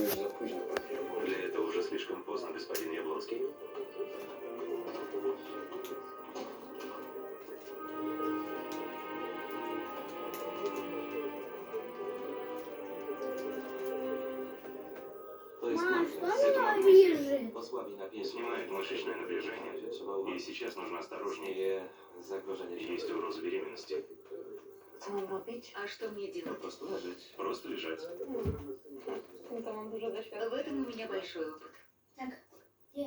już za późno. Для этого уже слишком поздно, господин Яблонский. To jest Мам, magnes. что она вижу? Osłabi napięcie. Sнимает мышечное напряжение. Trzeba И uważać. сейчас нужно осторожнее. Istnieje zagrożenie śmierci. Есть угроза беременности. Co mam robić? А что мне Po делать? prostu leżeć. Просто лежать. To mam dużo В doświadczenia. этом у меня большой опыт. Так, где?